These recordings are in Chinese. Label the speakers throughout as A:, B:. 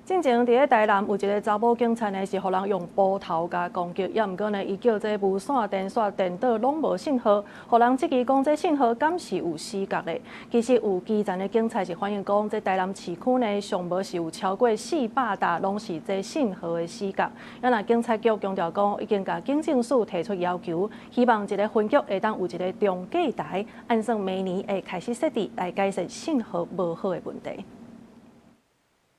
A: 进前伫咧台南有一个查某警察呢，是互人用布头甲攻击，也毋过呢，伊叫这无线电线电倒拢无信号，互人质疑讲这信号敢是有死角的。其实有基层的警察是反映讲，这台南市区呢，上无是有超过400搭拢是这信号的死角。咱若警察局强调讲，已经甲警政署提出要求，希望一个分局会当有一个中继台，按算明年会开始设置来解决信号无好的问题。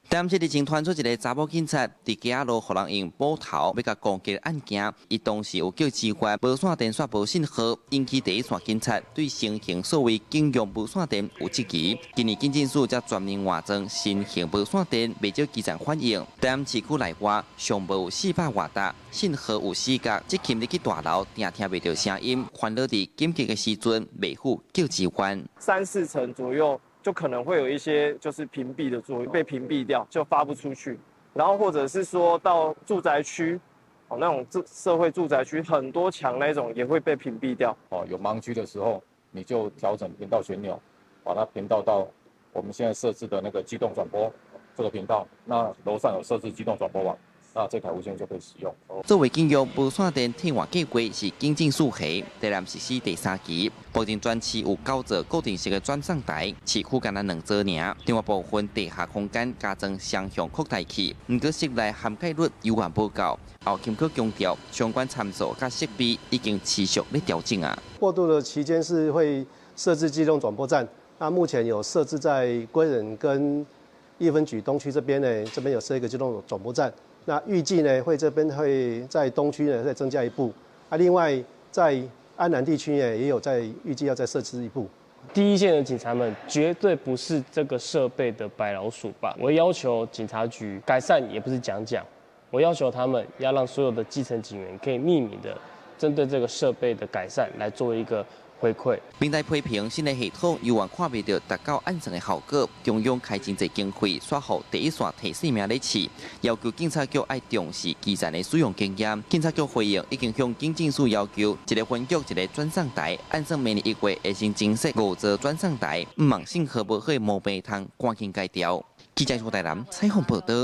B: 但是日前传出一个查某警察伫街路，互人用布头要甲攻击案件，伊当时有叫支援无线电线无信号，引起第一线警察对新型所谓警用无线电有质疑。今年警政署才专门换装新型无线电，未少基层反映，但市区内外上无400瓦达，信号有死角，即琴入去大楼，听袂到声音，烦恼伫紧急的时阵未赴叫支援。
C: 3、4层左右。 就可能会有一些就是屏蔽的作用，被屏蔽掉就发不出去，然后或者是说到住宅区，哦那种社会住宅区很多墙那种也会被屏蔽掉。
D: 哦，有盲区的时候，你就调整频道旋钮，把它频道到我们现在设置的那个机动转播这个频道。那楼上有设置机动转播网。 那这台无线就可以使用。
B: 作为警用无线电替换计划是警政署下，台南实施第3期，目前全市有9座固定式的转送台，市区干那2座尔。另外部分地下空间加装双向扩大器，不过室内涵盖率有限不够。后经过强调，相关参数甲设备已经持续咧调整啊。
E: 过渡的期间是会设置机动转播站，那目前有设置在归仁跟一分局东区这边呢，这边有设一个机动转播站。 那预计呢，这边会在东区呢再增加1部，另外在安南地区呢也有预计要再设置1部。
F: 第一线的警察们绝对不是这个设备的白老鼠吧？我要求警察局改善，也不是讲，我要求他们要让所有的基层警员可以秘密的针对这个设备的改善来做一个。 回馈，
B: 并在批评新的系统有望看不到达到按算的效果，中央开真侪经费，煞予第一线提性命咧试，要求警察局爱重视基层的使用经验。警察局回应已经向警政署要求，一个分局一个转送台，按算明年1月会先增设5座转送台，唔望信号无好的毛病通赶紧改掉。记者苏台南采访报道。